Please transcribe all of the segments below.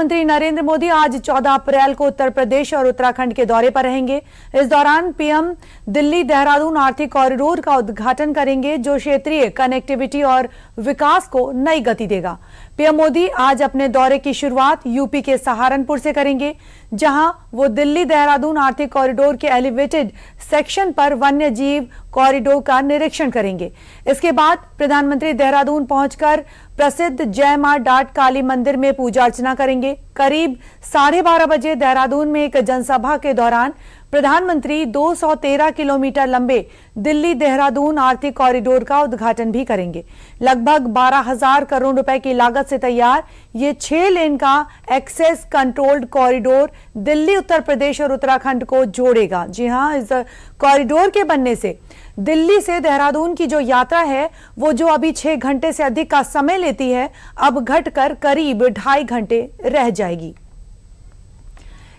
प्रधानमंत्री नरेंद्र मोदी आज 14 अप्रैल को उत्तर प्रदेश और उत्तराखंड के दौरे पर रहेंगे। इस दौरान पीएम दिल्ली देहरादून आर्थिक कॉरिडोर का उद्घाटन करेंगे, जो क्षेत्रीय कनेक्टिविटी और विकास को नई गति देगा। पीएम मोदी आज अपने दौरे की शुरुआत यूपी के सहारनपुर से करेंगे, जहां वो दिल्ली देहरादून आर्थिक कॉरिडोर के एलिवेटेड सेक्शन पर वन्य जीव कॉरिडोर का निरीक्षण करेंगे। इसके बाद प्रधानमंत्री देहरादून पहुंचकर प्रसिद्ध जय मां डाट काली मंदिर में पूजा अर्चना करेंगे। करीब 12:30 बजे देहरादून में एक जनसभा के दौरान प्रधानमंत्री 213 किलोमीटर लंबे दिल्ली देहरादून आर्थिक कॉरिडोर का उद्घाटन भी करेंगे। लगभग 12,000 करोड़ रुपए की लागत से तैयार ये 6 लेन का access controlled corridor Delhi, Uttar Pradesh और उत्तराखंड को जोड़ेगा। जी हां, इस कॉरिडोर के बनने से दिल्ली से देहरादून की जो यात्रा है, वो जो अभी 6 घंटे से अधिक का समय लेती है, अब घटकर करीब 2.5 घंटे रह जाएगी।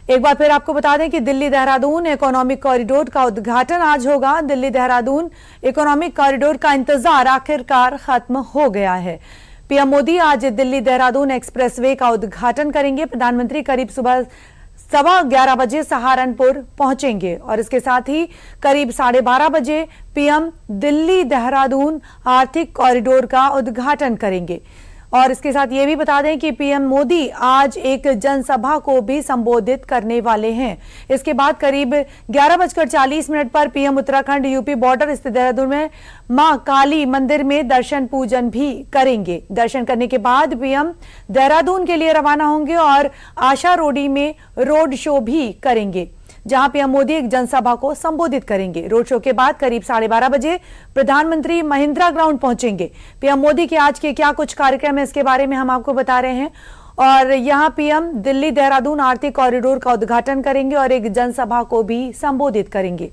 एक बार फिर आपको बता दें कि दिल्ली देहरादून इकोनॉमिक कॉरिडोर का उद्घाटन आज होगा। दिल्ली देहरादून इकोनॉमिक कॉरिडोर का इंतजार आखिरकार खत्म हो गया है। पीएम मोदी आज दिल्ली देहरादून एक्सप्रेसवे का उद्घाटन करेंगे। प्रधानमंत्री करीब सुबह 11:15 बजे सहारनपुर पहुंचेंगे और इसके साथ ही करीब 12:30 बजे पीएम दिल्ली देहरादून आर्थिक कॉरिडोर का उद्घाटन करेंगे। और इसके साथ ये भी बता दें कि पीएम मोदी आज एक जनसभा को भी संबोधित करने वाले हैं। इसके बाद करीब 11:40 पर पीएम उत्तराखंड यूपी बॉर्डर स्थित देहरादून में मां काली मंदिर में दर्शन पूजन भी करेंगे। दर्शन करने के बाद पीएम देहरादून के लिए रवाना होंगे और आशा रोडी में रोड शो भी करेंगे, जहां पीएम मोदी एक जनसभा को संबोधित करेंगे। रोड शो के बाद करीब 12:30 बजे प्रधानमंत्री महिंद्रा ग्राउंड पहुंचेंगे। पीएम मोदी के आज के क्या कुछ कार्यक्रम है, इसके बारे में हम आपको बता रहे हैं। और यहां पीएम दिल्ली देहरादून आर्थिक कॉरिडोर का उद्घाटन करेंगे और एक जनसभा को भी संबोधित करेंगे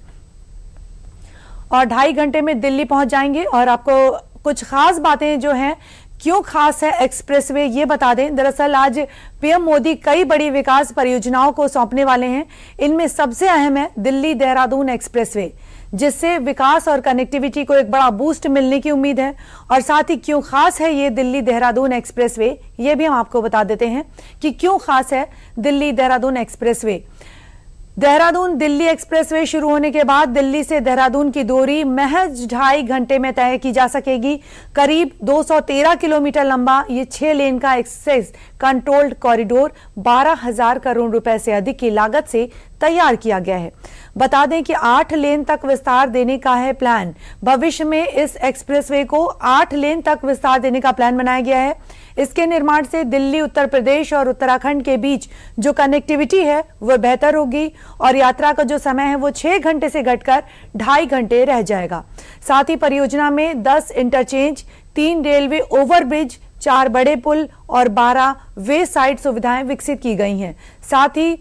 और 2.5 घंटे में दिल्ली पहुंच जाएंगे। और आपको कुछ खास बातें जो हैं, क्यों खास है एक्सप्रेसवे, ये बता दें। दरअसल आज पीएम मोदी कई बड़ी विकास परियोजनाओं को सौंपने वाले हैं। इनमें सबसे अहम है दिल्ली देहरादून एक्सप्रेसवे, जिससे विकास और कनेक्टिविटी को एक बड़ा बूस्ट मिलने की उम्मीद है। और साथ ही क्यों खास है ये दिल्ली देहरादून एक्सप्रेसवे, ये भी हम आपको बता देते हैं कि क्यों खास है दिल्ली देहरादून एक्सप्रेसवे। देहरादून दिल्ली एक्सप्रेसवे शुरू होने के बाद दिल्ली से देहरादून की दूरी महज 2.5 घंटे में तय की जा सकेगी। करीब 213 किलोमीटर लंबा ये 6 लेन का एक्सेस कंट्रोल्ड कॉरिडोर 12,000 करोड़ रुपए से अधिक की लागत से तैयार किया गया है। बता दें कि 8 लेन तक विस्तार देने का है प्लान। भविष्य में इस एक्सप्रेसवे को 8 लेन तक विस्तार देने का प्लान बनाया गया है। इसके निर्माण से दिल्ली, उत्तर प्रदेश और उत्तराखंड के बीच जो कनेक्टिविटी है वह बेहतर होगी और यात्रा का जो समय है वो 6 घंटे से घटकर 2.5 घंटे रह जाएगा। साथ ही परियोजना में 10 इंटरचेंज, 3 रेलवे ओवरब्रिज, 4 बड़े पुल और 12 वे साइड सुविधाएं विकसित की गई हैं। साथ ही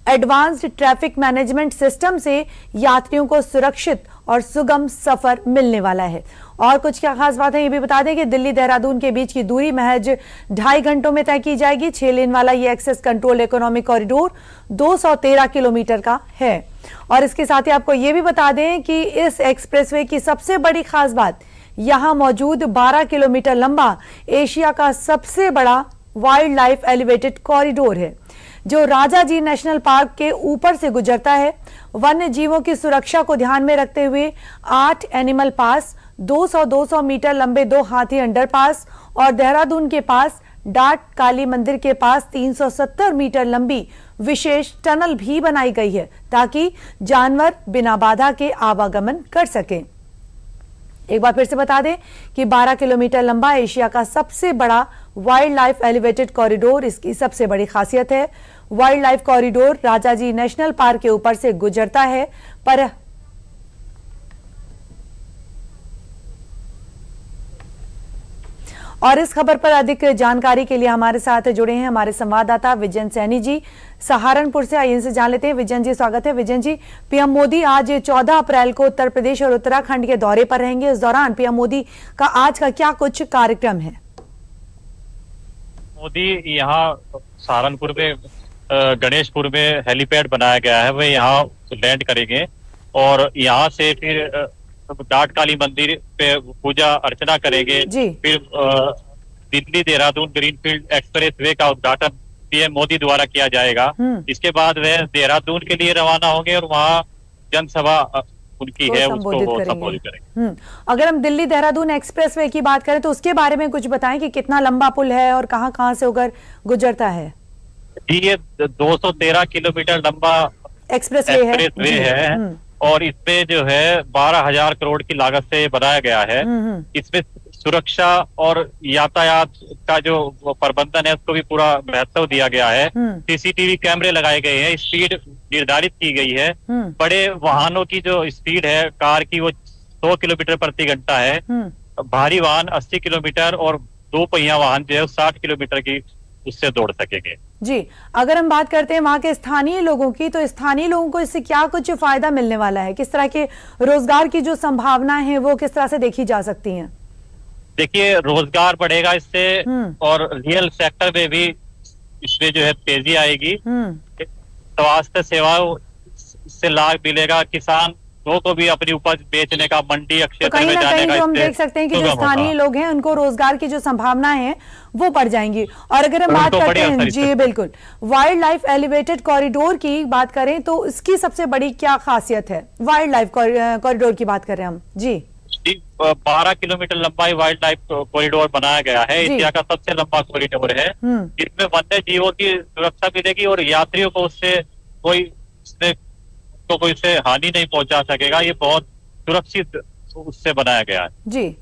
एडवांस्ड ट्रैफिक मैनेजमेंट सिस्टम से यात्रियों को सुरक्षित और सुगम सफर मिलने वाला है। और कुछ क्या खास बात है ये भी बता दें कि दिल्ली देहरादून के बीच की दूरी महज 2.5 घंटों में तय की जाएगी। 6 लेन वाला ये access control economic corridor 213 kilometre का है। और इसके साथ ही आपको ये भी बता दें कि इस एक्सप्रेसवे की सबसे बड़ी खास बात, यहां मौजूद 12 किलोमीटर लंबा एशिया का सबसे बड़ा वाइल्ड लाइफ एलिवेटेड कॉरिडोर है, जो राजा जी नेशनल पार्क के ऊपर से गुजरता है। वन्य जीवों की सुरक्षा को ध्यान में रखते हुए 8 एनिमल पास, 200 मीटर लंबे 2 हाथी अंडरपास और देहरादून के पास डाट काली मंदिर के पास 370 मीटर लंबी विशेष टनल भी बनाई गई है, ताकि जानवर बिना बाधा के आवागमन कर सकें। एक बार फिर से बता दें कि 12 किलोमीटर लंबा एशिया का सबसे बड़ा वाइल्ड लाइफ एलिवेटेड कॉरिडोर इसकी सबसे बड़ी खासियत है। Wild life corridor Rajaji national park के ऊपर से गुजरता है, पर और इस खबर पर अधिक जानकारी के लिए हमारे साथ जुड़े हैं हमारे संवाददाता विजयन सैनी जी सहारनपुर से। आइए इनसे जान लेते हैं। विजयन जी, स्वागत है। विजयन जी, पीएम मोदी आज 14 अप्रैल को उत्तर प्रदेश और उत्तराखंड के दौरे पर रहेंगे। इस दौरान पीएम मोदी का आज का क्या कुछ कार्यक्रम है? मोदी यहाँ सहारनपुर में गणेशपुर में हेलीपैड बनाया गया है, वे यहाँ लैंड करेंगे और यहाँ से फिर डाट काली मंदिर पे पूजा अर्चना करेंगे। फिर Delhi Dehradun greenfield express way का उद्घाटन पीएम मोदी द्वारा किया जाएगा। इसके बाद वे देहरादून के लिए रवाना होंगे और वहाँ जनसभा उनकी है, उसको वो संबोधित करेंगे। अगर हम दिल्ली देहरादून एक्सप्रेसवे की बात करें तो उसके बारे में कुछ बताएं कि कितना लंबा पुल है और कहां से होकर गुजरता है। जी, ये 213 किलोमीटर लंबा एक्सप्रेसवे है और इसमें जो है 12,000 करोड़ की लागत से बनाया गया है। इसमें सुरक्षा और यातायात का जो प्रबंधन है उसको भी पूरा महत्व दिया गया है। सीसीटीवी कैमरे लगाए गए हैं, स्पीड निर्धारित की गई है। बड़े वाहनों की जो स्पीड है कार की वो 100 किलोमीटर प्रति घंटा है, भारी वाहन 80 किलोमीटर और 2 पहिया वाहन जो है 60 किलोमीटर की उससे दौड़ सकेंगे। जी, अगर हम बात करते हैं वहाँ के स्थानीय लोगों की, तो स्थानीय लोगों को इससे क्या कुछ फायदा मिलने वाला है? किस तरह के रोजगार की जो संभावनाएं हैं वो किस तरह से देखी जा सकती हैं? देखिए, रोजगार बढ़ेगा इससे और रियल सेक्टर में भी इसमें जो है तेजी आएगी। स्वास्थ्य सेवाओं से लाभ मिलेगा, किसानों को भी अपनी उपज बेचने का, मंडी क्षेत्र में जाने का। तो हम देख सकते हैं कि जो स्थानीय लोग हैं उनको रोजगार की जो संभावनाएं हैं वो बढ़ जाएंगी। और अगर हम बात करते हैं, जी बिल्कुल, वाइल्ड लाइफ एलिवेटेड कॉरिडोर की बात करें तो इसकी सबसे बड़ी क्या खासियत है? वाइल्ड लाइफ कॉरिडोर की बात कर रहे हैं हम। जी, 12 किलोमीटर लंबा वाइल्ड लाइफ कॉरिडोर बनाया गया है, एशिया का सबसे लंबा कॉरिडोर है। इसमें वन्य जीवों की सुरक्षा मिलेगी और यात्रियों को उससे कोई हानि नहीं पहुंचा सकेगा। ये बहुत सुरक्षित उससे बनाया गया है। जी,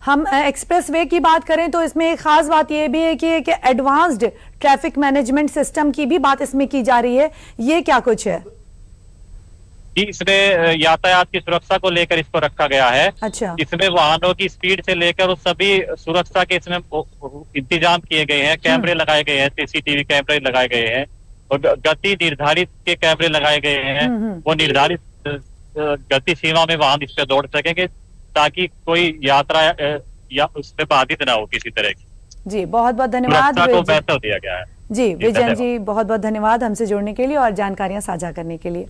हम एक्सप्रेसवे की बात करें तो इसमें एक खास बात यह भी है कि एडवांस्ड ट्रैफिक मैनेजमेंट सिस्टम की भी बात इसमें की जा रही है। ये क्या कुछ है? इसमें यातायात की सुरक्षा को लेकर इसको रखा गया है। अच्छा। इसमें वाहनों की स्पीड से लेकर सभी सुरक्षा के इसमें इंतजाम किए गए हैं। कैमरे लगाए गए हैं, सीसीटीवी कैमरे लगाए गए हैं और गति निर्धारित के कैमरे लगाए गए हैं। वो निर्धारित गति सीमा में वाहन इस पे दौड़ सकेंगे ताकि कोई यात्रा या उसमें बाधित ना हो किसी तरह की। जी, बहुत बहुत धन्यवाद। सुरक्षा को महत्व दिया गया है। जी, विजयन जी, बहुत बहुत धन्यवाद हमसे जुड़ने के लिए और जानकारियां साझा करने के लिए।